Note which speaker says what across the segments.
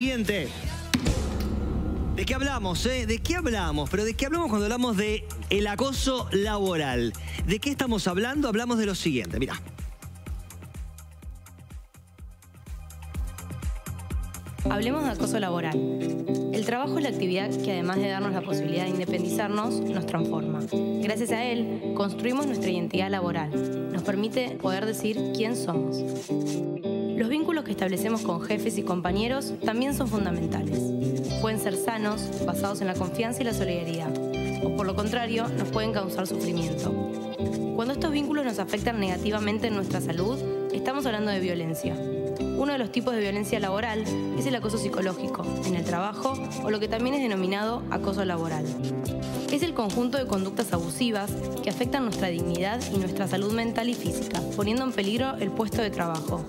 Speaker 1: Siguiente. ¿De qué hablamos, ¿De qué hablamos? Pero ¿de qué hablamos cuando hablamos de el acoso laboral? ¿De qué estamos hablando? Hablamos de lo siguiente, mirá.
Speaker 2: Hablemos de acoso laboral. El trabajo es la actividad que, además de darnos la posibilidad de independizarnos, nos transforma. Gracias a él, construimos nuestra identidad laboral. Nos permite poder decir quién somos. Los vínculos que establecemos con jefes y compañeros también son fundamentales. Pueden ser sanos, basados en la confianza y la solidaridad, o por lo contrario, nos pueden causar sufrimiento. Cuando estos vínculos nos afectan negativamente en nuestra salud, estamos hablando de violencia. Uno de los tipos de violencia laboral es el acoso psicológico, en el trabajo, o lo que también es denominado acoso laboral. Es el conjunto de conductas abusivas que afectan nuestra dignidad y nuestra salud mental y física, poniendo en peligro el puesto de trabajo.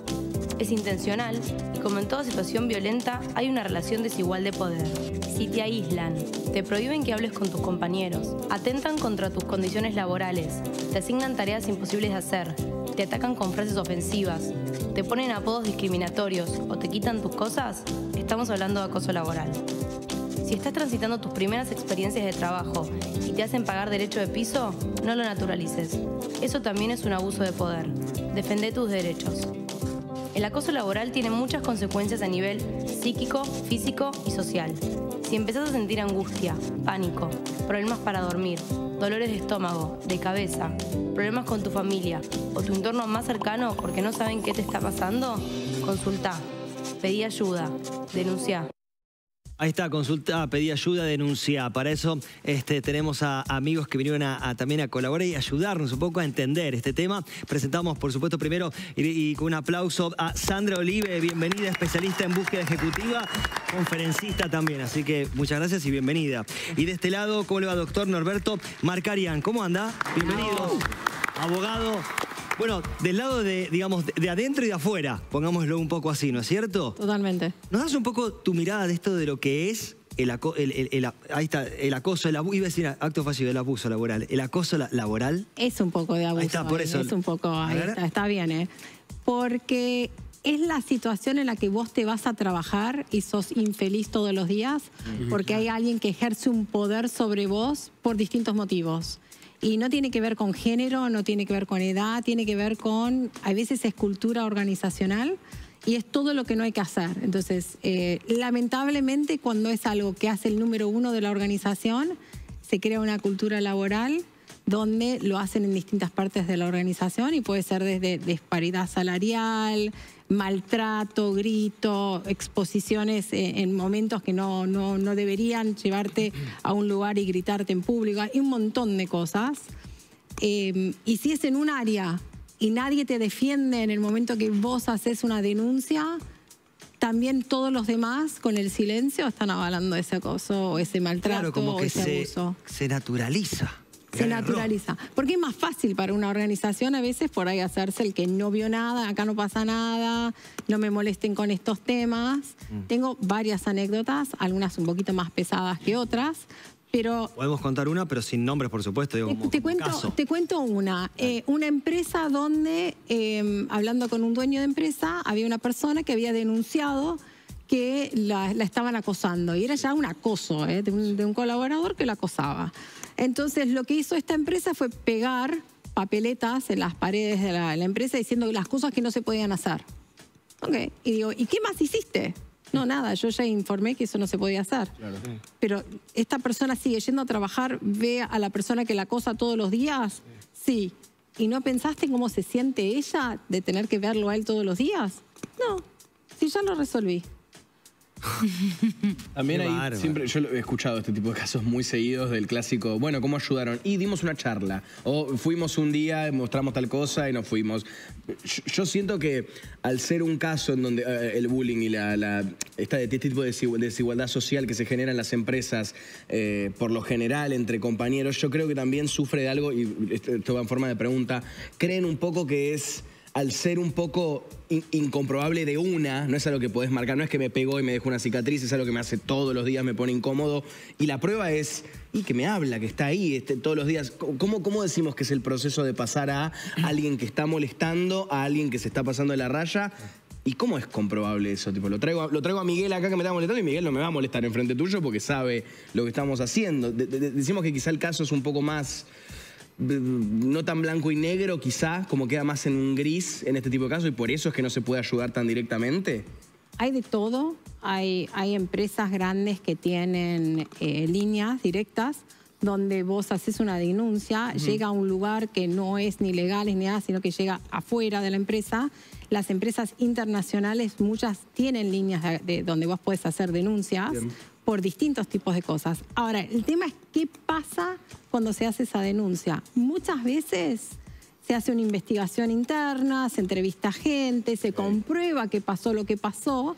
Speaker 2: Es intencional y, como en toda situación violenta, hay una relación desigual de poder. Si te aíslan, te prohíben que hables con tus compañeros, atentan contra tus condiciones laborales, te asignan tareas imposibles de hacer, te atacan con frases ofensivas, te ponen apodos discriminatorios o te quitan tus cosas, estamos hablando de acoso laboral. Si estás transitando tus primeras experiencias de trabajo y te hacen pagar derecho de piso, no lo naturalices. Eso también es un abuso de poder. Defendé tus derechos. El acoso laboral tiene muchas consecuencias a nivel psíquico, físico y social. Si empezás a sentir angustia, pánico, problemas para dormir, dolores de estómago, de cabeza, problemas con tu familia o tu entorno más cercano porque no saben qué te está pasando, consultá, pedí ayuda, denunciá.
Speaker 1: Ahí está, consulta, pedí ayuda, denuncia. Para eso tenemos a amigos que vinieron también a colaborar y ayudarnos un poco a entender este tema. Presentamos, por supuesto, primero y con un aplauso a Sandra Olive, bienvenida, especialista en búsqueda ejecutiva, conferencista también. Así que muchas gracias y bienvenida. Y de este lado, ¿cómo le va, doctor Norberto Marcarian? ¿Cómo anda? Bienvenido, abogado. Bueno, del lado digamos, de adentro y de afuera, pongámoslo un poco así, ¿no es cierto?
Speaker 3: Totalmente.
Speaker 1: ¿Nos das un poco tu mirada de esto de lo que es ahí está, el acoso, iba a decir acto fallido, el abuso laboral, el acoso laboral?
Speaker 3: Es un poco de abuso.
Speaker 1: Ahí está, por eso.
Speaker 3: Es un poco, ahí está bien, Porque es la situación en la que vos te vas a trabajar y sos infeliz todos los días, porque hay alguien que ejerce un poder sobre vos por distintos motivos. Y no tiene que ver con género, no tiene que ver con edad, tiene que ver con, a veces es cultura organizacional y es todo lo que no hay que hacer. Entonces, lamentablemente, cuando es algo que hace el número uno de la organización, se crea una cultura laboral donde lo hacen en distintas partes de la organización y puede ser desde disparidad salarial, maltrato, grito, exposiciones en momentos que no deberían llevarte a un lugar y gritarte en público. Hay un montón de cosas. Y si es en un área y nadie te defiende en el momento que vos haces una denuncia, también todos los demás con el silencio están avalando ese acoso o ese maltrato,
Speaker 1: claro, como
Speaker 3: o
Speaker 1: que
Speaker 3: ese abuso.
Speaker 1: Se naturaliza.
Speaker 3: Se naturaliza. Porque es más fácil para una organización a veces por ahí hacerse el que no vio nada, acá no pasa nada, no me molesten con estos temas. Tengo varias anécdotas, algunas un poquito más pesadas que otras, pero...
Speaker 1: Podemos contar una, pero sin nombres, por supuesto. Digo,
Speaker 3: te cuento una. Una empresa donde, hablando con un dueño de empresa, había una persona que había denunciado que la estaban acosando. Y era ya un acoso de un colaborador que la acosaba. Entonces, lo que hizo esta empresa fue pegar papeletas en las paredes de la empresa diciendo las cosas que no se podían hacer. Okay. Y digo, ¿y qué más hiciste? No, nada, yo ya informé que eso no se podía hacer. Claro. Pero esta persona sigue yendo a trabajar, ve a la persona que la acosa todos los días. Sí. ¿Y no pensaste cómo se siente ella de tener que verlo a él todos los días? No, sí, ya lo resolví.
Speaker 4: También hay siempre, yo he escuchado este tipo de casos muy seguidos del clásico, bueno, ¿cómo ayudaron? Y dimos una charla, o fuimos un día, mostramos tal cosa y nos fuimos. Yo siento que al ser un caso en donde el bullying y este tipo de desigualdad social que se genera en las empresas, por lo general entre compañeros, yo creo que también sufre de algo, y esto va en forma de pregunta, ¿creen un poco que es... al ser un poco incomprobable de una, no es algo que podés marcar, no es que me pegó y me dejó una cicatriz, es algo que me hace todos los días, me pone incómodo, y la prueba es, y que me habla, que está ahí todos los días. ¿Cómo decimos que es el proceso de pasar a alguien que está molestando, a alguien que se está pasando de la raya, ¿Y cómo es comprobable eso? Tipo, lo traigo a Miguel acá que me está molestando y Miguel no me va a molestar enfrente tuyo porque sabe lo que estamos haciendo. Decimos que quizá el caso es un poco más, no tan blanco y negro, quizá, como queda más en un gris en este tipo de casos y por eso es que no se puede ayudar tan directamente.
Speaker 3: Hay de todo. Hay empresas grandes que tienen líneas directas donde vos haces una denuncia, llega a un lugar que no es ni legal ni nada, sino que llega afuera de la empresa. Las empresas internacionales, muchas tienen líneas de donde vos podés hacer denuncias por distintos tipos de cosas. Ahora, el tema es qué pasa cuando se hace esa denuncia. Muchas veces se hace una investigación interna, se entrevista a gente, se comprueba que pasó lo que pasó,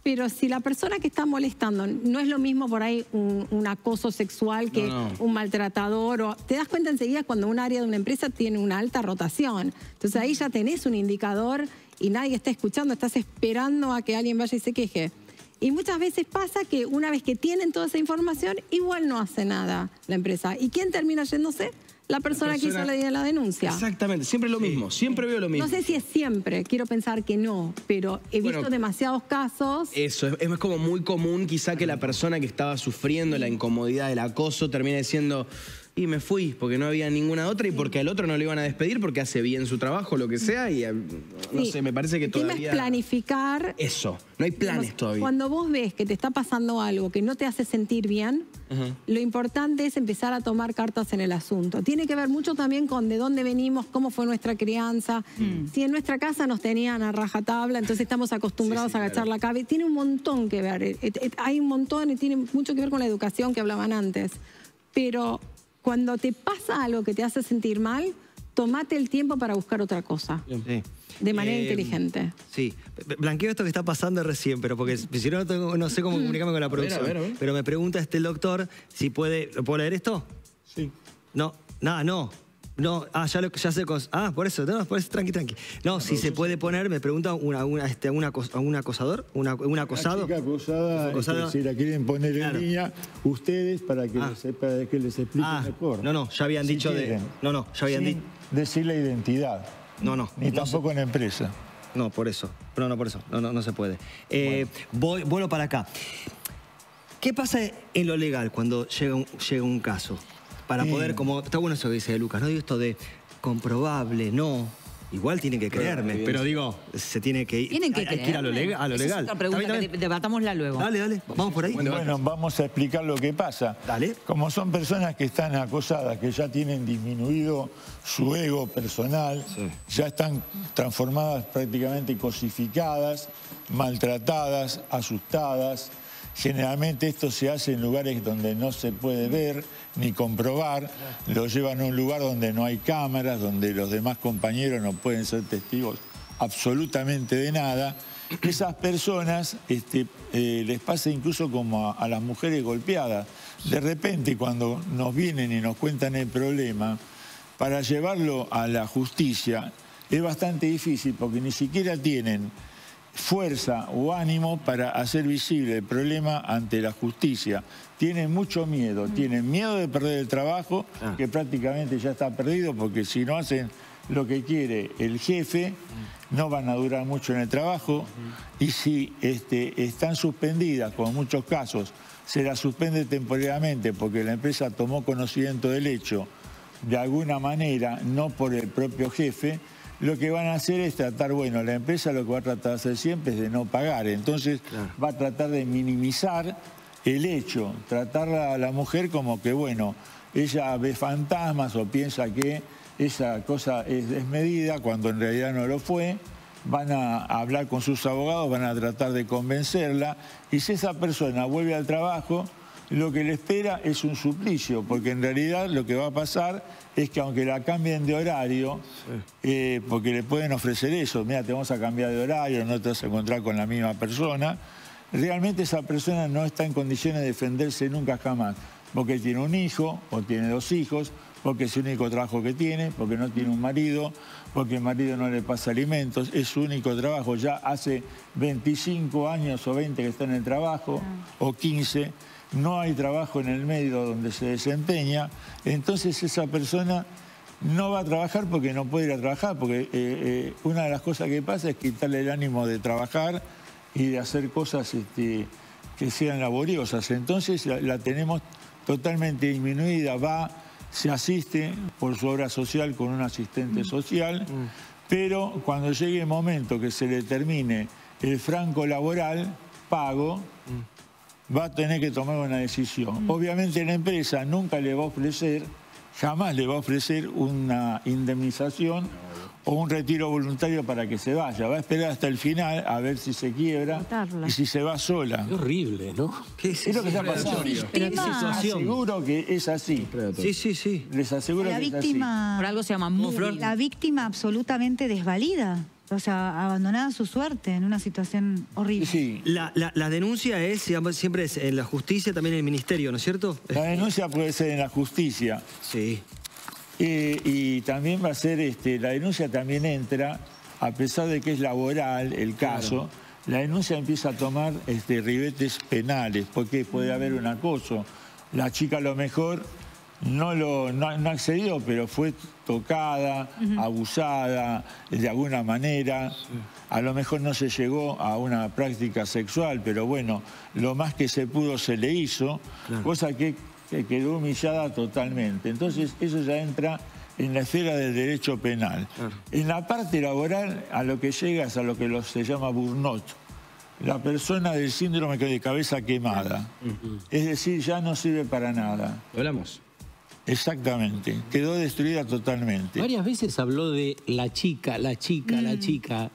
Speaker 3: pero si la persona que está molestando no es lo mismo por ahí un acoso sexual que un maltratador, te das cuenta enseguida cuando un área de una empresa tiene una alta rotación. Entonces ahí ya tenés un indicador y nadie está escuchando, estás esperando a que alguien vaya y se queje. Y muchas veces pasa que una vez que tienen toda esa información, igual no hace nada la empresa. ¿Y quién termina yéndose? La persona que hizo la denuncia.
Speaker 4: Exactamente, siempre lo mismo, siempre veo lo mismo.
Speaker 3: No sé si es siempre, quiero pensar que no, pero he visto demasiados casos.
Speaker 4: Eso, es como muy común quizá que la persona que estaba sufriendo la incomodidad del acoso termine diciendo, y me fui, porque no había ninguna otra y porque al otro no le iban a despedir porque hace bien su trabajo, lo que sea, y no sé, me parece que todavía...
Speaker 3: El tema es planificar.
Speaker 4: Eso, no hay planes todavía.
Speaker 3: Cuando vos ves que te está pasando algo que no te hace sentir bien, lo importante es empezar a tomar cartas en el asunto. Tiene que ver mucho también con de dónde venimos, cómo fue nuestra crianza. Si en nuestra casa nos tenían a rajatabla, entonces estamos acostumbrados a agachar la cabeza. Tiene un montón que ver, hay un montón y tiene mucho que ver con la educación que hablaban antes. Pero cuando te pasa algo que te hace sentir mal, tomate el tiempo para buscar otra cosa.
Speaker 1: Sí.
Speaker 3: De manera inteligente.
Speaker 1: Sí. Blanqueo esto que está pasando recién, pero porque si no, no sé cómo comunicarme con la producción.
Speaker 4: A ver.
Speaker 1: Pero me pregunta el doctor si puede... ¿Lo puedo leer esto?
Speaker 4: Sí.
Speaker 1: No, nada, no. No, ya sé. Por eso, tranqui. No, si se puede poner, me pregunta un acosador, un acosado.
Speaker 5: Una chica acosada, si la quieren poner en línea, ustedes para que les expliquen mejor.
Speaker 1: No, ya habían dicho
Speaker 5: quieren,
Speaker 1: ya habían dicho.
Speaker 5: Decir la identidad. Ni tampoco en la empresa.
Speaker 1: No, por eso. No se puede. Vuelvo para acá. ¿Qué pasa en lo legal cuando llega un caso? Para poder, como está bueno eso que dice Lucas, no digo esto de comprobable, no. Igual tienen que creerme, pero digo, se tiene que ir.
Speaker 6: Tienen que
Speaker 1: hay que ir a lo legal.
Speaker 6: Esa es otra pregunta, debatámosla luego.
Speaker 1: Dale, vamos por ahí.
Speaker 5: Bueno, vamos a explicar lo que pasa.
Speaker 1: Dale.
Speaker 5: Como son personas que están acosadas, que ya tienen disminuido su ego personal, ya están transformadas prácticamente cosificadas, maltratadas, asustadas. Generalmente esto se hace en lugares donde no se puede ver ni comprobar, lo llevan a un lugar donde no hay cámaras, donde los demás compañeros no pueden ser testigos absolutamente de nada. Esas personas les pasa incluso como a las mujeres golpeadas. De repente cuando nos vienen y nos cuentan el problema, para llevarlo a la justicia es bastante difícil porque ni siquiera tienen fuerza o ánimo para hacer visible el problema ante la justicia. Tienen mucho miedo, tienen miedo de perder el trabajo, que prácticamente ya está perdido, porque si no hacen lo que quiere el jefe, no van a durar mucho en el trabajo, y si están suspendidas, como en muchos casos, se las suspende temporariamente porque la empresa tomó conocimiento del hecho de alguna manera, no por el propio jefe, lo que van a hacer es tratar, la empresa lo que va a tratar de hacer siempre es de no pagar. Entonces va a tratar de minimizar el hecho, tratar a la mujer como que, ella ve fantasmas o piensa que esa cosa es desmedida cuando en realidad no lo fue. Van a hablar con sus abogados, van a tratar de convencerla. Y si esa persona vuelve al trabajo, lo que le espera es un suplicio, porque en realidad lo que va a pasar es que aunque la cambien de horario, porque le pueden ofrecer eso, mira, te vamos a cambiar de horario, no te vas a encontrar con la misma persona, realmente esa persona no está en condiciones de defenderse nunca jamás, porque tiene un hijo o tiene 2 hijos, porque es el único trabajo que tiene, porque no tiene un marido, porque el marido no le pasa alimentos, es su único trabajo, ya hace 25 años o 20 que está en el trabajo, o 15, no hay trabajo en el medio donde se desempeña, entonces esa persona no va a trabajar porque no puede ir a trabajar, porque una de las cosas que pasa es quitarle el ánimo de trabajar y de hacer cosas que sean laboriosas. Entonces la tenemos totalmente disminuida, se asiste por su obra social con un asistente social, pero cuando llegue el momento que se le termine el franco laboral, pago, va a tener que tomar una decisión. Obviamente la empresa nunca le va a ofrecer, jamás le va a ofrecer una indemnización o un retiro voluntario para que se vaya. Va a esperar hasta el final a ver si se quiebra y si se va sola.
Speaker 7: Qué horrible, ¿no?
Speaker 5: Es lo que está pasando. Les aseguro que es así.
Speaker 1: Sí.
Speaker 5: Les aseguro que es así.
Speaker 6: Por algo se llama moving.
Speaker 8: La víctima absolutamente desvalida. O sea, abandonada a su suerte en una situación horrible.
Speaker 5: Sí.
Speaker 1: La denuncia es, digamos, siempre es en la justicia, también en el ministerio, ¿no es cierto?
Speaker 5: La denuncia puede ser en la justicia.
Speaker 1: Sí.
Speaker 5: Y también va a ser, la denuncia también entra, a pesar de que es laboral el caso, la denuncia empieza a tomar ribetes penales, porque puede haber un acoso. La chica a lo mejor no accedió, pero fue tocada, abusada de alguna manera. A lo mejor no se llegó a una práctica sexual, pero bueno, lo más que se pudo se le hizo, cosa que quedó humillada totalmente. Entonces eso ya entra en la esfera del derecho penal. En la parte laboral, a lo que llega es a lo que se llama burnout. La persona del síndrome de cabeza quemada. Es decir, ya no sirve para nada.
Speaker 4: ¿Hablamos?
Speaker 5: Exactamente. Quedó destruida totalmente.
Speaker 7: Varias veces habló de la chica.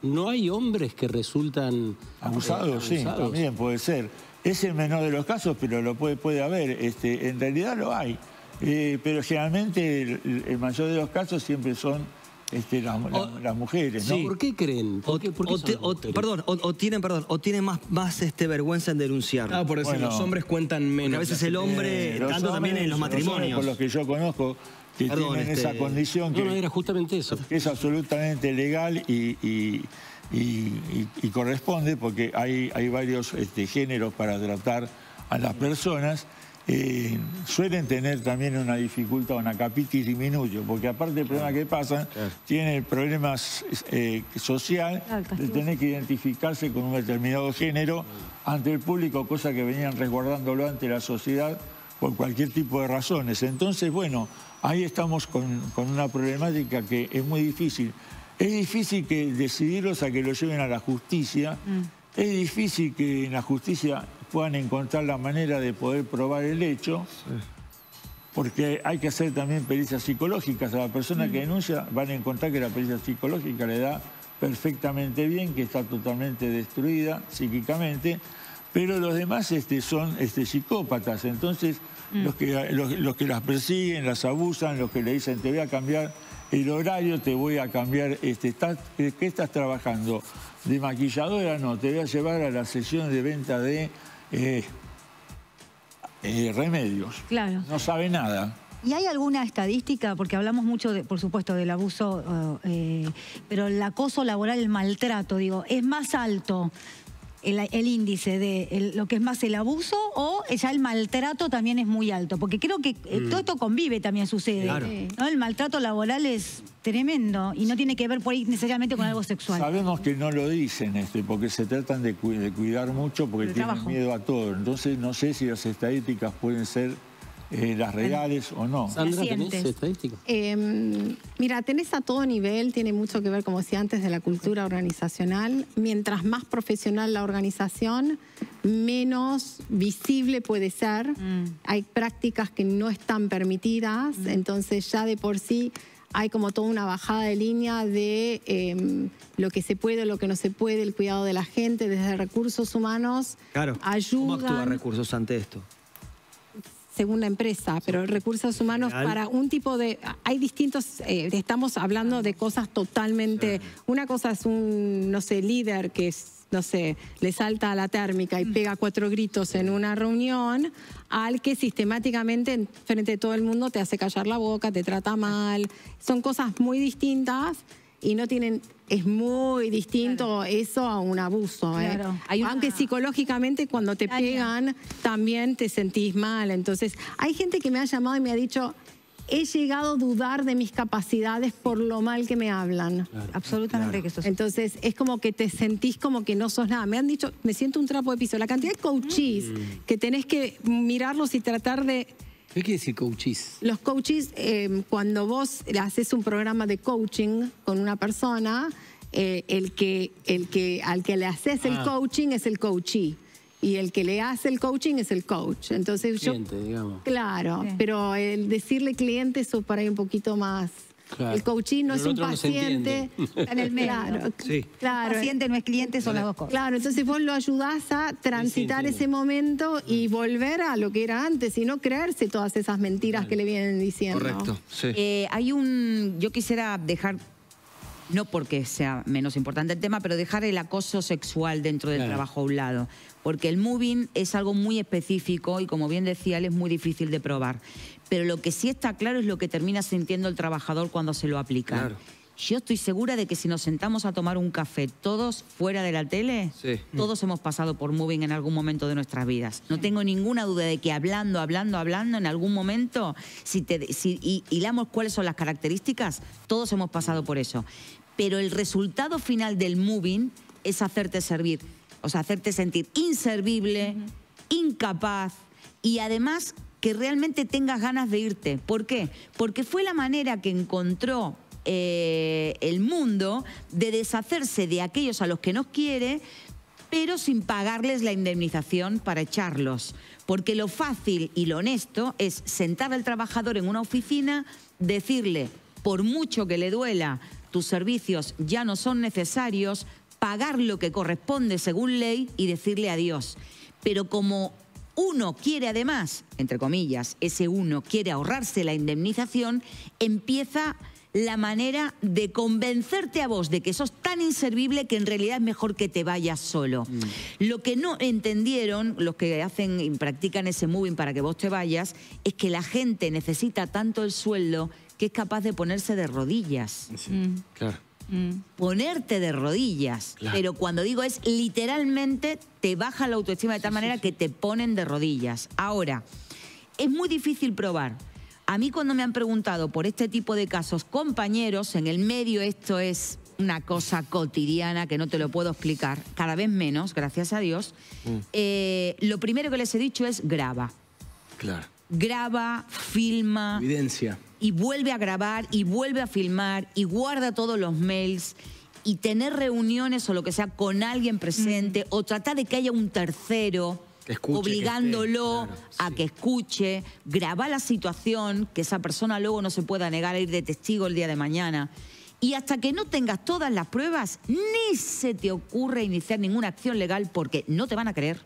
Speaker 7: ¿No hay hombres que resultan
Speaker 5: abusados? Sí, también puede ser. Es el menor de los casos, pero lo puede haber. En realidad lo hay. Pero generalmente el mayor de los casos siempre son las mujeres, ¿no?
Speaker 7: Sí. ¿Por qué creen?
Speaker 1: O tienen más vergüenza en denunciar.
Speaker 4: Ah, por eso los hombres cuentan menos.
Speaker 1: A veces el hombre, tanto también en los matrimonios.
Speaker 5: Por los que yo conozco, que tienen esa condición que
Speaker 7: era justamente eso.
Speaker 5: Es absolutamente legal y corresponde, porque hay varios tiene para tratar a las personas. Suelen tener también una dificultad, una capitis diminuyo, porque aparte del problema que pasan, tienen problemas social de tener que identificarse con un determinado género ante el público, cosa que venían resguardándolo ante la sociedad por cualquier tipo de razones. Entonces, bueno, ahí estamos con una problemática que es muy difícil. Es difícil que decidirlos a que lo lleven a la justicia. Es difícil que en la justicia puedan encontrar la manera de poder probar el hecho, porque hay que hacer también pericias psicológicas. A la persona que denuncia van a encontrar que la pericia psicológica le da perfectamente bien, que está totalmente destruida psíquicamente, pero los demás son psicópatas. Entonces, los que las persiguen, las abusan, los que le dicen te voy a cambiar el horario, te voy a cambiar, ¿qué estás trabajando? ¿De maquilladora? No, te voy a llevar a la sesión de venta de remedios.
Speaker 8: Claro.
Speaker 5: No sabe nada.
Speaker 8: ¿Y hay alguna estadística? Porque hablamos mucho, por supuesto, del abuso, pero el acoso laboral, el maltrato, digo, ¿es más alto el índice de lo que es más el abuso o ya el maltrato también es muy alto? Porque creo que todo esto convive, también sucede.
Speaker 1: Claro.
Speaker 8: ¿No? El maltrato laboral es tremendo y no tiene que ver por ahí necesariamente con algo sexual.
Speaker 5: Sabemos que no lo dicen, porque se tratan de cuidar mucho, porque tienen miedo a todo. Entonces no sé si las estadísticas pueden ser las reales o no.
Speaker 7: Sandra, ¿tenés estadísticas?
Speaker 3: Mira, tenés a todo nivel, tiene mucho que ver, como decía antes, de la cultura organizacional. Mientras más profesional la organización, menos visible puede ser. Hay prácticas que no están permitidas, entonces ya de por sí hay como toda una bajada de línea de lo que se puede, lo que no se puede, el cuidado de la gente, desde recursos humanos.
Speaker 1: Claro.
Speaker 3: Ayudan.
Speaker 1: ¿Cómo actúa recursos ante esto?
Speaker 3: Según la empresa, pero recursos humanos para un tipo de... Hay distintos... estamos hablando de cosas totalmente... Una cosa es un, no sé, líder que es, no sé, le salta a la térmica y pega 4 gritos en una reunión, al que sistemáticamente frente a todo el mundo te hace callar la boca, te trata mal. Son cosas muy distintas y no tienen... Es muy distinto eso a un abuso.
Speaker 8: Claro.
Speaker 3: Aunque psicológicamente cuando te pegan también te sentís mal. Entonces, hay gente que me ha llamado y me ha dicho, he llegado a dudar de mis capacidades por lo mal que me hablan.
Speaker 8: Absolutamente que eso.
Speaker 3: Entonces es como que te sentís como que no sos nada. Me han dicho, me siento un trapo de piso. La cantidad de coaches que tenés que mirarlos y tratar de...
Speaker 7: ¿Qué quiere decir coaches?
Speaker 3: Los coaches, cuando vos haces un programa de coaching con una persona, al que le haces el coaching es el coachee. Y el que le hace el coaching es el coach. Entonces
Speaker 7: cliente, digamos.
Speaker 3: Claro,
Speaker 8: Sí.
Speaker 3: pero el decirle cliente eso para ahí un poquito más.
Speaker 7: Claro.
Speaker 3: El coaching no
Speaker 7: Pero
Speaker 3: es un
Speaker 7: el otro no se
Speaker 3: paciente.
Speaker 8: Está en el medio.
Speaker 3: Claro,
Speaker 1: Sí.
Speaker 3: claro.
Speaker 8: Paciente no es cliente, son las dos cosas.
Speaker 3: Claro, entonces vos lo ayudás a transitar
Speaker 7: entiendo.
Speaker 3: ese momento y volver a lo que era antes y no creerse todas esas mentiras que le vienen diciendo.
Speaker 1: Correcto, sí.
Speaker 6: Yo quisiera dejar, no porque sea menos importante el tema, pero dejar el acoso sexual dentro del
Speaker 7: Claro.
Speaker 6: trabajo a un lado. Porque el moving es algo muy específico y, como bien decía él, es muy difícil de probar. Pero lo que sí está claro es lo que termina sintiendo el trabajador cuando se lo aplica.
Speaker 1: Claro.
Speaker 6: Yo estoy segura de que si nos sentamos a tomar un café todos fuera de la tele,
Speaker 1: Sí.
Speaker 6: todos hemos pasado por moving en algún momento de nuestras vidas. No tengo ninguna duda de que hablando, en algún momento, si hilamos cuáles son las características, todos hemos pasado por eso. Pero el resultado final del moving es hacerte servir, o sea, hacerte sentir inservible, incapaz y además que realmente tengas ganas de irte. ¿Por qué? Porque fue la manera que encontró el mundo de deshacerse de aquellos a los que no quiere, pero sin pagarles la indemnización para echarlos. Porque lo fácil y lo honesto es sentar al trabajador en una oficina, decirle, por mucho que le duela, tus servicios ya no son necesarios, pagar lo que corresponde según ley y decirle adiós. Pero como uno quiere además, entre comillas, ese uno quiere ahorrarse la indemnización, empieza la manera de convencerte a vos de que sos tan inservible que en realidad es mejor que te vayas solo. Lo que no entendieron los que hacen y practican ese moving para que vos te vayas es que la gente necesita tanto el sueldo que es capaz de ponerse de rodillas.
Speaker 1: Claro.
Speaker 6: Ponerte de rodillas.
Speaker 1: Claro.
Speaker 6: Pero cuando digo es literalmente te baja la autoestima de tal manera que te ponen de rodillas. Ahora, es muy difícil probar. A mí cuando me han preguntado por este tipo de casos, compañeros, en el medio esto es una cosa cotidiana que no te lo puedo explicar, cada vez menos, gracias a Dios. Lo primero que les he dicho es graba.
Speaker 1: Claro.
Speaker 6: Graba, filma.
Speaker 4: Evidencia.
Speaker 6: Y vuelve a grabar y vuelve a filmar y guarda todos los mails y tener reuniones o lo que sea con alguien presente o tratar de que haya un tercero
Speaker 1: Que escuche,
Speaker 6: obligándolo
Speaker 1: que esté, claro,
Speaker 6: a
Speaker 1: sí.
Speaker 6: que escuche, grabar la situación, que esa persona luego no se pueda negar a ir de testigo el día de mañana. Y hasta que no tengas todas las pruebas, ni se te ocurre iniciar ninguna acción legal porque no te van a creer.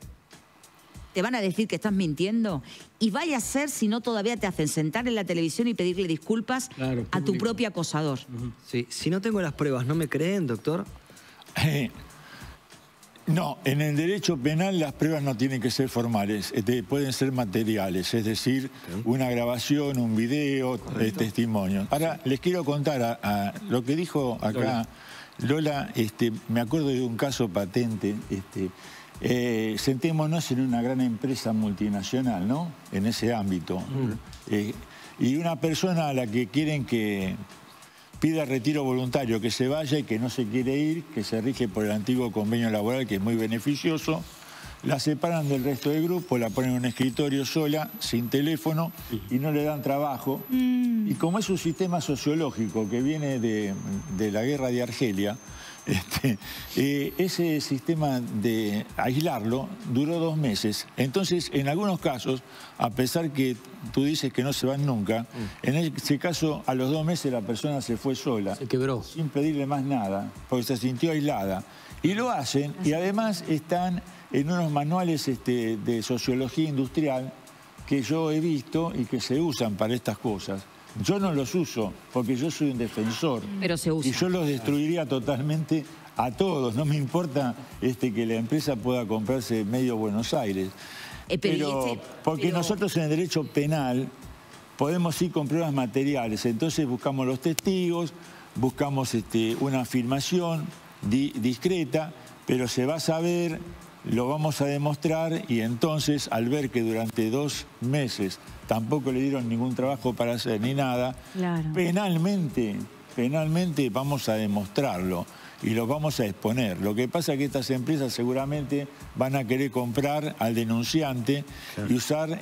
Speaker 6: Te van a decir que estás mintiendo y vaya a ser si no todavía te hacen sentar en la televisión y pedirle disculpas
Speaker 7: Claro,
Speaker 6: a tu
Speaker 7: público.
Speaker 6: propio acosador.
Speaker 1: Sí. Si no tengo las pruebas, ¿no me creen, doctor?
Speaker 5: No, en el derecho penal las pruebas no tienen que ser formales, pueden ser materiales, es decir, una grabación, un video, testimonios. Ahora, les quiero contar a lo que dijo acá Lola, me acuerdo de un caso patente, sentémonos en una gran empresa multinacional, ¿no? En ese ámbito. Y una persona a la que quieren que pida retiro voluntario, que se vaya y que no se quiere ir, que se rige por el antiguo convenio laboral, que es muy beneficioso, la separan del resto del grupo, la ponen en un escritorio sola, sin teléfono, y no le dan trabajo. Y como es un sistema sociológico que viene de la guerra de Argelia, ese sistema de aislarlo duró 2 meses. Entonces, en algunos casos, a pesar que tú dices que no se van nunca, en ese caso, a los 2 meses la persona se fue sola.
Speaker 7: Se quebró.
Speaker 5: Sin pedirle más nada, porque se sintió aislada. Y lo hacen, y además están en unos manuales de sociología industrial que yo he visto y que se usan para estas cosas. Yo no los uso, porque yo soy un defensor.
Speaker 6: Pero se usa.
Speaker 5: Y yo los destruiría totalmente a todos. No me importa que la empresa pueda comprarse medio Buenos Aires. Porque nosotros en el derecho penal podemos ir con pruebas materiales. Entonces buscamos los testigos, buscamos una afirmación discreta, pero se va a saber lo vamos a demostrar y entonces al ver que durante 2 meses tampoco le dieron ningún trabajo para hacer ni nada,
Speaker 8: Claro.
Speaker 5: penalmente vamos a demostrarlo y lo vamos a exponer. Lo que pasa es que estas empresas seguramente van a querer comprar al denunciante y usar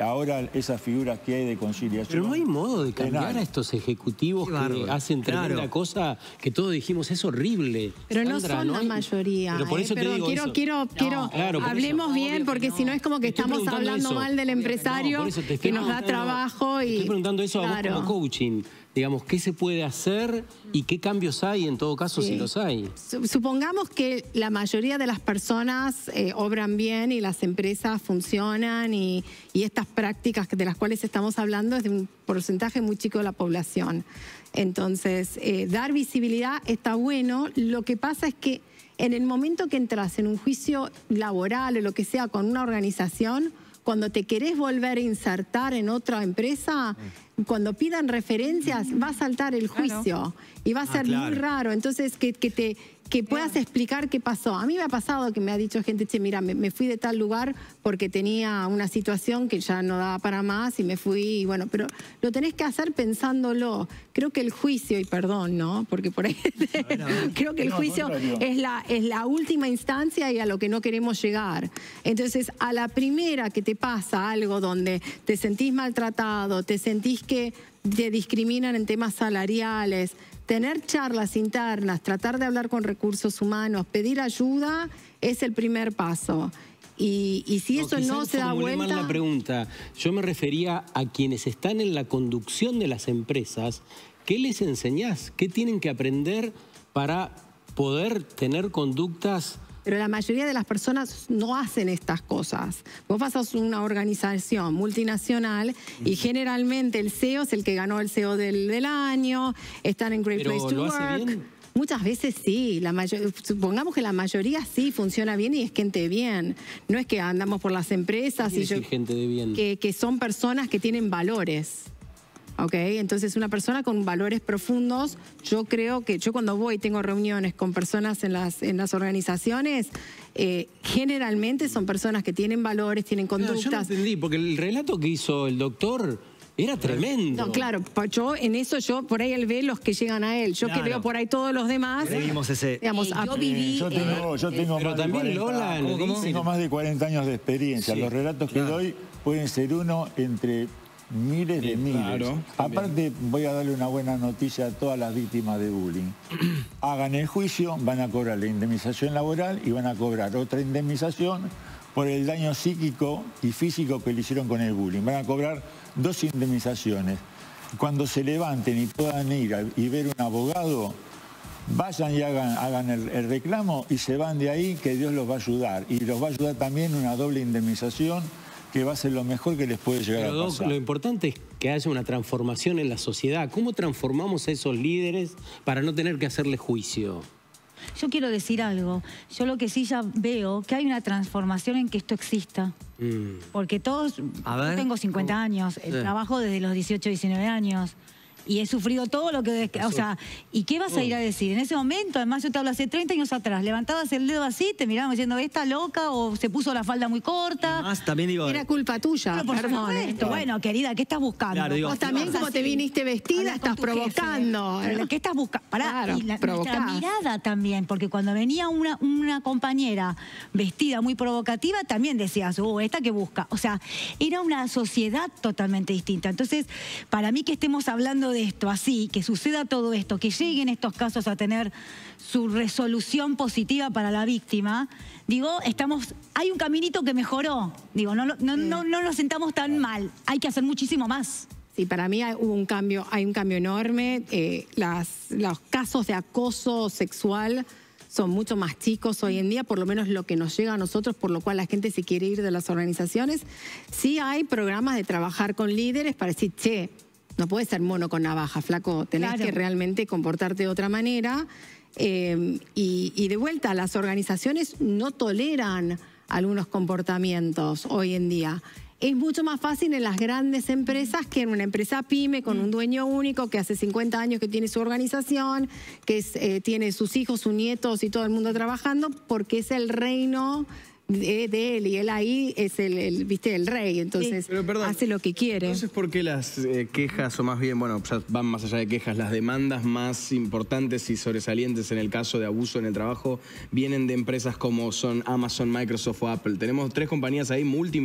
Speaker 5: ahora esas figuras que hay de conciliación.
Speaker 7: Pero no hay modo de cambiar
Speaker 5: penal.
Speaker 7: a estos ejecutivos que hacen tremenda
Speaker 1: Claro.
Speaker 7: cosa que todos dijimos es horrible.
Speaker 3: Pero no
Speaker 7: Sandra,
Speaker 3: son la
Speaker 7: hay-
Speaker 3: mayoría.
Speaker 7: Pero por eso te
Speaker 3: Perdón,
Speaker 7: digo eso.
Speaker 3: quiero,
Speaker 7: claro, por
Speaker 3: hablemos
Speaker 7: eso.
Speaker 3: bien, porque si no es como que
Speaker 7: Te estoy
Speaker 3: estamos
Speaker 7: preguntando
Speaker 3: hablando
Speaker 7: eso.
Speaker 3: mal del empresario
Speaker 7: por eso te estoy
Speaker 3: que nos da
Speaker 7: preguntando-
Speaker 3: trabajo.
Speaker 7: Te
Speaker 3: Y
Speaker 7: estoy preguntando eso a
Speaker 3: claro.
Speaker 7: vos como coaching. Digamos, ¿qué se puede hacer y qué cambios hay en todo caso si los hay?
Speaker 3: Supongamos que la mayoría de las personas obran bien y las empresas funcionan y estas prácticas de las cuales estamos hablando es de un porcentaje muy chico de la población. Entonces, dar visibilidad está bueno. Lo que pasa es que en el momento que entras en un juicio laboral o lo que sea con una organización, cuando te querés volver a insertar en otra empresa, cuando pidan referencias, va a saltar el juicio y va a ser muy raro. Entonces, que puedas explicar qué pasó. A mí me ha pasado que me ha dicho gente, che, mira, me fui de tal lugar porque tenía una situación que ya no daba para más y me fui, y bueno, pero lo tenés que hacer pensándolo. Creo que el juicio, y perdón, ¿no? Porque por ahí creo que el juicio es la última instancia y a lo que no queremos llegar. Entonces, a la primera que te pasa algo donde te sentís maltratado, te sentís que te discriminan en temas salariales, tener charlas internas, tratar de hablar con recursos humanos, pedir ayuda es el primer paso. Y si eso no se da
Speaker 7: formulé
Speaker 3: vuelta...
Speaker 7: mal la pregunta. Yo me refería a quienes están en la conducción de las empresas. ¿Qué les enseñás? ¿Qué tienen que aprender para poder tener conductas?
Speaker 3: Pero la mayoría de las personas no hacen estas cosas. Vos vas a una organización multinacional y generalmente el CEO es el que ganó el CEO del año, están en Great
Speaker 7: Pero
Speaker 3: Place to
Speaker 7: ¿lo hace
Speaker 3: Work.
Speaker 7: bien?
Speaker 3: Muchas veces sí, supongamos que la mayoría sí funciona bien y es gente bien. No es que andamos por las empresas
Speaker 7: ¿Qué
Speaker 3: y
Speaker 7: quiere decir gente de bien?
Speaker 3: que son personas que tienen valores. ¿Ok? Entonces una persona con valores profundos, yo creo que yo cuando voy y tengo reuniones con personas en las organizaciones, generalmente son personas que tienen valores, tienen
Speaker 7: Claro,
Speaker 3: conductas.
Speaker 7: yo no entendí, porque el relato que hizo el doctor era tremendo.
Speaker 3: No, claro, yo en eso por ahí él ve los que llegan a él. Yo
Speaker 1: Claro.
Speaker 3: que veo por ahí todos los demás.
Speaker 1: Seguimos ese...
Speaker 3: Digamos,
Speaker 8: Yo viví...
Speaker 5: Yo tengo
Speaker 7: Pero
Speaker 5: más de
Speaker 7: también
Speaker 5: 40
Speaker 7: Lola lo dice.
Speaker 5: Tengo más de 40 años de experiencia.
Speaker 7: Sí,
Speaker 5: Los relatos que doy pueden ser uno entre miles de miles.
Speaker 4: claro,
Speaker 5: Aparte, voy a darle una buena noticia a todas las víctimas de bullying. Hagan el juicio, van a cobrar la indemnización laboral y van a cobrar otra indemnización por el daño psíquico y físico que le hicieron con el bullying. Van a cobrar 2 indemnizaciones. Cuando se levanten y puedan ir y ver un abogado, vayan y hagan el reclamo y se van de ahí, que Dios los va a ayudar. Y los va a ayudar también una doble indemnización que va a ser lo mejor que les puede llegar
Speaker 7: Pero,
Speaker 5: a
Speaker 7: Doc,
Speaker 5: pasar.
Speaker 7: lo importante es que haya una transformación en la sociedad. ¿Cómo transformamos a esos líderes para no tener que hacerle juicio?
Speaker 8: Yo quiero decir algo. Yo lo que sí ya veo, que hay una transformación en que esto exista. Porque todos,
Speaker 1: A ver,
Speaker 8: yo tengo 50 años, trabajo desde los 18, 19 años. Y he sufrido todo lo que... O sea, ¿y qué vas a ir a decir? En ese momento, además yo te hablo hace 30 años atrás, levantabas el dedo así, te miraban diciendo, ¿esta loca? O se puso la falda muy corta.
Speaker 1: Más también digo...
Speaker 3: Era culpa tuya,
Speaker 8: Pero por
Speaker 3: perdón.
Speaker 8: supuesto. Bueno, querida, ¿qué estás buscando?
Speaker 1: Claro, digo-
Speaker 3: Vos también como te viniste vestida,
Speaker 8: Hablas con
Speaker 3: estás
Speaker 8: tu jefe.
Speaker 3: provocando.
Speaker 8: Pero ¿qué estás buscando? Pará,
Speaker 3: Claro,
Speaker 8: y nuestra
Speaker 3: provocás.
Speaker 8: mirada también, porque cuando venía una compañera vestida muy provocativa, también decías, ¿esta qué busca? O sea, era una sociedad totalmente distinta. Entonces, para mí que estemos hablando de esto así, que suceda todo esto, que lleguen estos casos a tener su resolución positiva para la víctima, digo, hay un caminito que mejoró. Digo, no nos sentamos tan mal. Hay que hacer muchísimo más.
Speaker 3: Sí, para mí hay un cambio enorme. Los casos de acoso sexual son mucho más chicos hoy en día, por lo menos lo que nos llega a nosotros, por lo cual la gente se quiere ir de las organizaciones. Sí hay programas de trabajar con líderes para decir, che, no puedes ser mono con navaja, flaco, tenés
Speaker 8: Claro.
Speaker 3: que realmente comportarte de otra manera. Y de vuelta, las organizaciones no toleran algunos comportamientos hoy en día. Es mucho más fácil en las grandes empresas que en una empresa pyme con un dueño único que hace 50 años que tiene su organización, que tiene sus hijos, sus nietos y todo el mundo trabajando, porque es el reino de él, y él ahí es ¿viste? El rey, entonces
Speaker 4: Pero, perdón,
Speaker 3: hace lo que quiere.
Speaker 4: Entonces, ¿por qué las quejas, o más bien, bueno, ya van más allá de quejas, las demandas más importantes y sobresalientes en el caso de abuso en el trabajo vienen de empresas como son Amazon, Microsoft o Apple? Tenemos 3 compañías ahí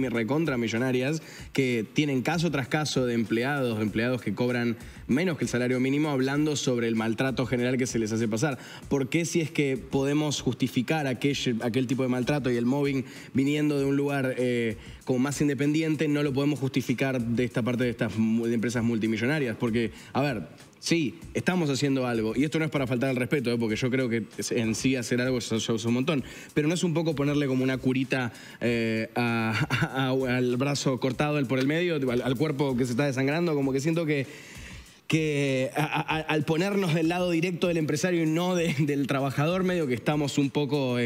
Speaker 4: recontra millonarias que tienen caso tras caso de empleados que cobran menos que el salario mínimo, hablando sobre el maltrato general que se les hace pasar. ¿Por qué, si es que podemos justificar aquel tipo de maltrato y el mobbing viniendo de un lugar como más independiente, no lo podemos justificar de esta parte de estas empresas multimillonarias? Porque, a ver, sí, estamos haciendo algo, y esto no es para faltar al respeto, porque yo creo que en sí hacer algo es un montón, pero no es un poco ponerle como una curita al brazo cortado por el medio, al cuerpo que se está desangrando. Como que siento que al ponernos del lado directo del empresario y no del trabajador, medio que estamos un poco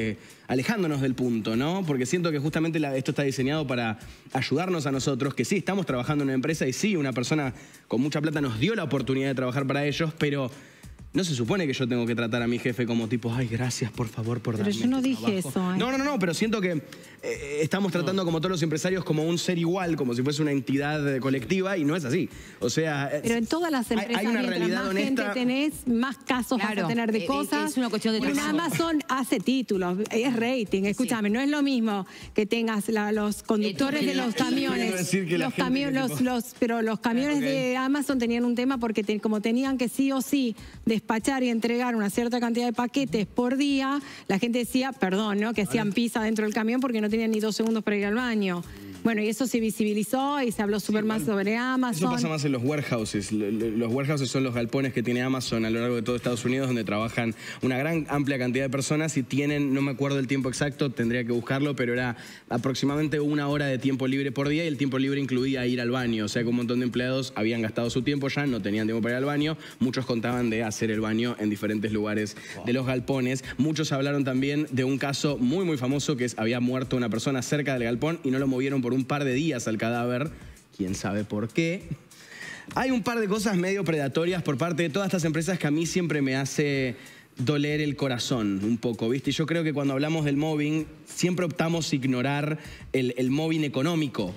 Speaker 4: alejándonos del punto, ¿no? Porque siento que justamente esto está diseñado para ayudarnos a nosotros, que sí, estamos trabajando en una empresa y sí, una persona con mucha plata nos dio la oportunidad de trabajar para ellos, pero no se supone que yo tengo que tratar a mi jefe como tipo, ay, gracias, por favor, por darme
Speaker 3: Pero yo no dije
Speaker 4: trabajo.
Speaker 3: eso.
Speaker 4: No, pero siento que estamos tratando como todos los empresarios como un ser igual, como si fuese una entidad colectiva, y no es así. O sea,
Speaker 3: pero en todas las empresas,
Speaker 4: hay una
Speaker 3: mientras
Speaker 4: realidad
Speaker 3: más
Speaker 4: honesta.
Speaker 3: gente tenés, más casos vas a tener de cosas.
Speaker 6: Es una cuestión de
Speaker 3: Bueno,
Speaker 6: trabajo.
Speaker 3: Amazon hace títulos, es rating. Escúchame, no es lo mismo que tengas los conductores de los camiones. Pero los camiones de Amazon tenían un tema porque como tenían que sí o sí despachar y entregar una cierta cantidad de paquetes por día, la gente decía, perdón, ¿no? Que hacían pizza dentro del camión porque no tenían ni 2 segundos para ir al baño. Bueno, y eso se visibilizó y se habló súper más sobre Amazon.
Speaker 4: Eso pasa más en los warehouses. Los warehouses son los galpones que tiene Amazon a lo largo de todo Estados Unidos, donde trabajan una gran, amplia cantidad de personas y tienen, no me acuerdo el tiempo exacto, tendría que buscarlo, pero era aproximadamente 1 hora de tiempo libre por día, y el tiempo libre incluía ir al baño. O sea que un montón de empleados habían gastado su tiempo ya, no tenían tiempo para ir al baño. Muchos contaban de hacer el baño en diferentes lugares de los galpones. Muchos hablaron también de un caso muy, muy famoso, que había muerto una persona cerca del galpón y no lo movieron por un par de días al cadáver. ¿Quién sabe por qué? Hay un par de cosas medio predatorias por parte de todas estas empresas que a mí siempre me hace doler el corazón un poco, ¿viste? Y yo creo que cuando hablamos del mobbing, siempre optamos a ignorar el mobbing económico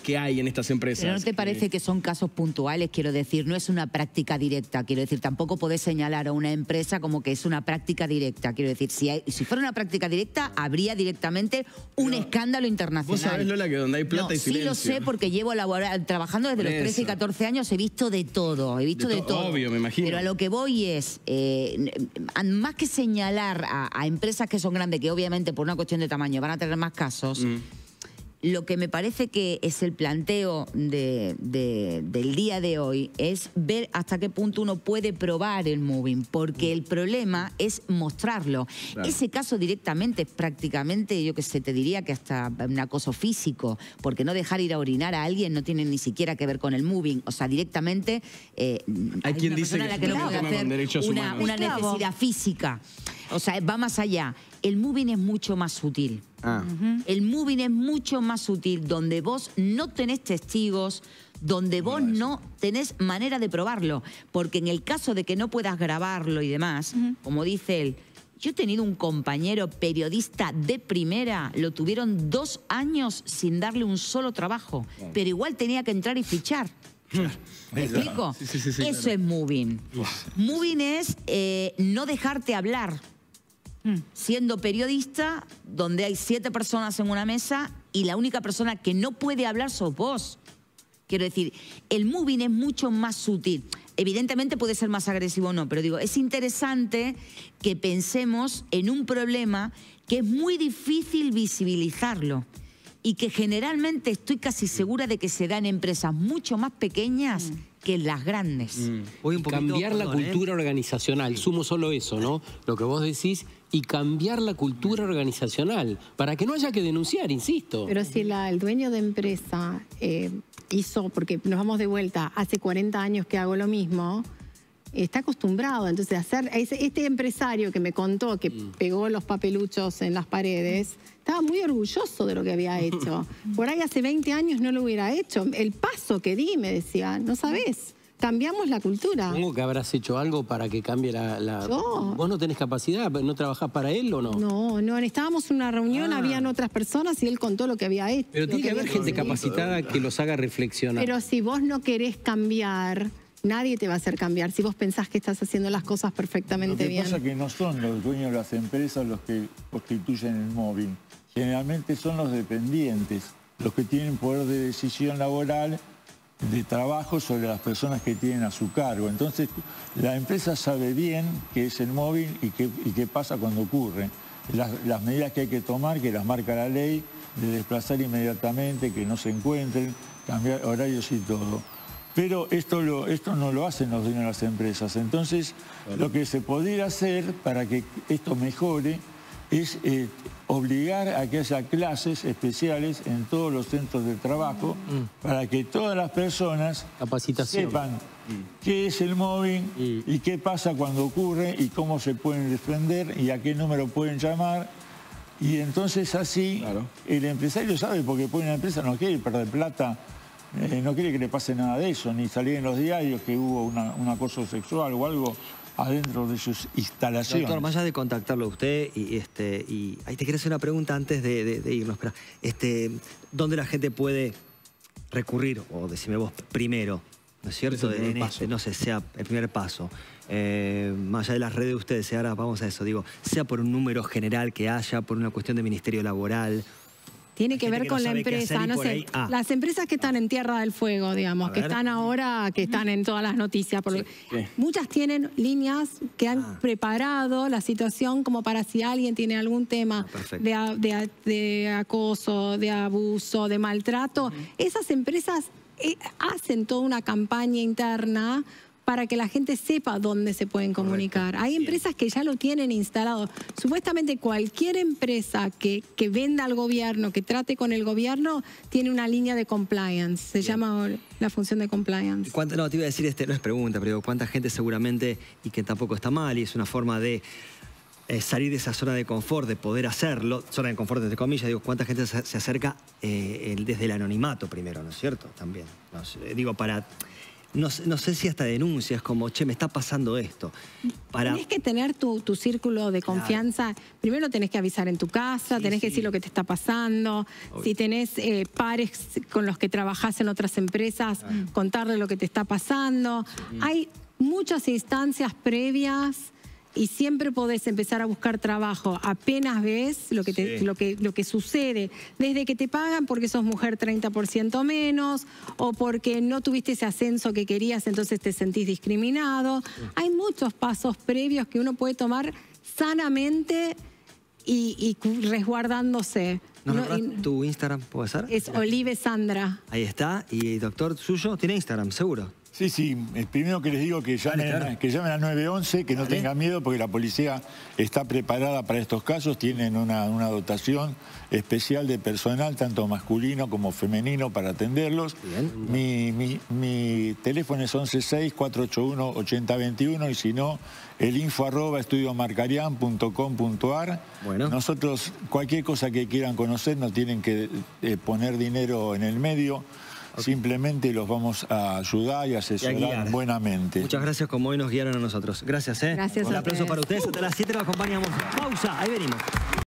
Speaker 4: que hay en estas empresas.
Speaker 6: Pero ¿no te parece que son casos puntuales? Quiero decir, no es una práctica directa. Quiero decir, tampoco podés señalar a una empresa como que es una práctica directa. Quiero decir, si fuera una práctica directa, habría directamente un escándalo internacional.
Speaker 4: Vos sabés, Lola, que donde hay plata y silencio.
Speaker 6: Sí lo sé, porque llevo trabajando desde los 13 y 14 años, he visto de todo,
Speaker 4: Obvio, me imagino.
Speaker 6: Pero a lo que voy es, más que señalar a empresas que son grandes, que obviamente por una cuestión de tamaño van a tener más casos, lo que me parece que es el planteo del día de hoy es ver hasta qué punto uno puede probar el mobbing, porque el problema es mostrarlo. Claro. Ese caso directamente es prácticamente, yo que sé, te diría que hasta un acoso físico, porque no dejar ir a orinar a alguien no tiene ni siquiera que ver con el mobbing. O sea, directamente
Speaker 4: hay quien dice
Speaker 6: que no puede hacer una necesidad física. O sea, va más allá. El mobbing es mucho más sutil. El mobbing es mucho más sutil, donde vos no tenés testigos, donde vos no tenés manera de probarlo. Porque en el caso de que no puedas grabarlo y demás, como dice él, yo he tenido un compañero periodista de primera, lo tuvieron 2 años sin darle un solo trabajo, pero igual tenía que entrar y fichar. ¿Me explico? Sí, eso es mobbing. Mobbing es no dejarte hablar. Siendo periodista, donde hay 7 personas en una mesa y la única persona que no puede hablar sos vos. Quiero decir, el mobbing es mucho más sutil. Evidentemente puede ser más agresivo o no, pero digo, es interesante que pensemos en un problema que es muy difícil visibilizarlo y que generalmente estoy casi segura de que se da en empresas mucho más pequeñas que las grandes.
Speaker 7: Cambiar la cultura organizacional, sumo solo eso, ¿no? Lo que vos decís, y cambiar la cultura organizacional, para que no haya que denunciar, insisto.
Speaker 3: Pero si el dueño de empresa hizo, porque nos vamos de vuelta, hace 40 años que hago lo mismo, está acostumbrado. Entonces, este empresario que me contó que pegó los papeluchos en las paredes, estaba muy orgulloso de lo que había hecho. Por ahí hace 20 años no lo hubiera hecho. El paso que di, me decía, no sabés. cambiamos la cultura.
Speaker 7: Supongo que habrás hecho algo para que cambie la...
Speaker 3: Yo.
Speaker 7: ¿Vos no tenés capacidad? ¿No trabajás para él o no?
Speaker 3: No, estábamos en una reunión, habían otras personas y él contó lo que había hecho.
Speaker 7: Pero tiene que haber gente capacitada que los haga reflexionar.
Speaker 3: Pero si vos no querés cambiar, nadie te va a hacer cambiar. Si vos pensás que estás haciendo las cosas perfectamente bien.
Speaker 5: Lo que pasa es que no son los dueños de las empresas los que constituyen el móvil. Generalmente son los dependientes, los que tienen poder de decisión laboral, de trabajo sobre las personas que tienen a su cargo. Entonces, la empresa sabe bien qué es el móvil y qué pasa cuando ocurre. Las medidas que hay que tomar, que las marca la ley, de desplazar inmediatamente, que no se encuentren, cambiar horarios y todo. Pero esto no lo hacen los dueños de las empresas. Entonces, lo que se podría hacer para que esto mejore es obligar a que haya clases especiales en todos los centros de trabajo para que todas las personas sepan qué es el móvil y qué pasa cuando ocurre y cómo se pueden defender y a qué número pueden llamar. Y entonces así el empresario sabe, porque una empresa no quiere perder plata, no quiere que le pase nada de eso, ni salir en los diarios que hubo un acoso sexual o algo adentro de sus instalaciones.
Speaker 1: Doctor, más allá de contactarlo a usted, y ahí te quiero hacer una pregunta antes de irnos. Espera, ¿dónde la gente puede recurrir? O decime vos primero, ¿no es cierto? No sé, sea el primer paso. Más allá de las redes de ustedes, ahora vamos a eso, digo, sea por un número general que haya, por una cuestión de ministerio laboral.
Speaker 3: Tiene que ver con la empresa, no sé, las empresas que están en Tierra del Fuego, digamos, que están ahora, que están en todas las noticias. Muchas tienen líneas que han preparado la situación como para si alguien tiene algún tema de acoso, de abuso, de maltrato. Esas empresas hacen toda una campaña interna para que la gente sepa dónde se pueden comunicar. Hay empresas que ya lo tienen instalado. Supuestamente cualquier empresa que venda al gobierno, que trate con el gobierno, tiene una línea de compliance. Se llama la función de compliance.
Speaker 1: No, te iba a decir, no es pregunta, pero digo, ¿cuánta gente seguramente, y que tampoco está mal, y es una forma de salir de esa zona de confort, de poder hacerlo, zona de confort entre comillas, digo, ¿cuánta gente se acerca desde el anonimato primero, ¿no es cierto? También. No sé, digo, para... No sé si hasta denuncias como, che, me está pasando esto.
Speaker 3: Tenés que tener tu círculo de confianza. Primero tenés que avisar en tu casa, tenés que decir lo que te está pasando. Obvio. Si tenés pares con los que trabajás en otras empresas, contarle lo que te está pasando. Hay muchas instancias previas y siempre podés empezar a buscar trabajo. Apenas ves lo que sucede. Desde que te pagan porque sos mujer 30% menos, o porque no tuviste ese ascenso que querías, entonces te sentís discriminado. Hay muchos pasos previos que uno puede tomar sanamente y resguardándose.
Speaker 1: ¿Tu Instagram puede ser?
Speaker 3: Es Olive Sandra.
Speaker 1: Ahí está. ¿Y doctor suyo tiene Instagram, seguro?
Speaker 5: Sí, el primero que les digo que llamen al 911, que no tengan miedo porque la policía está preparada para estos casos, tienen una dotación especial de personal, tanto masculino como femenino, para atenderlos. Mi teléfono es 116-481-8021 y si no, el info@estudiomarcarian.com.ar. Bueno. Nosotros, cualquier cosa que quieran conocer, no tienen que poner dinero en el medio. Simplemente los vamos a ayudar y asesorar buenamente.
Speaker 1: Muchas gracias como hoy nos guiaron a nosotros. Gracias,
Speaker 3: Gracias.
Speaker 1: Un aplauso para ustedes. Hasta las 7 nos acompañamos. Pausa, ahí venimos.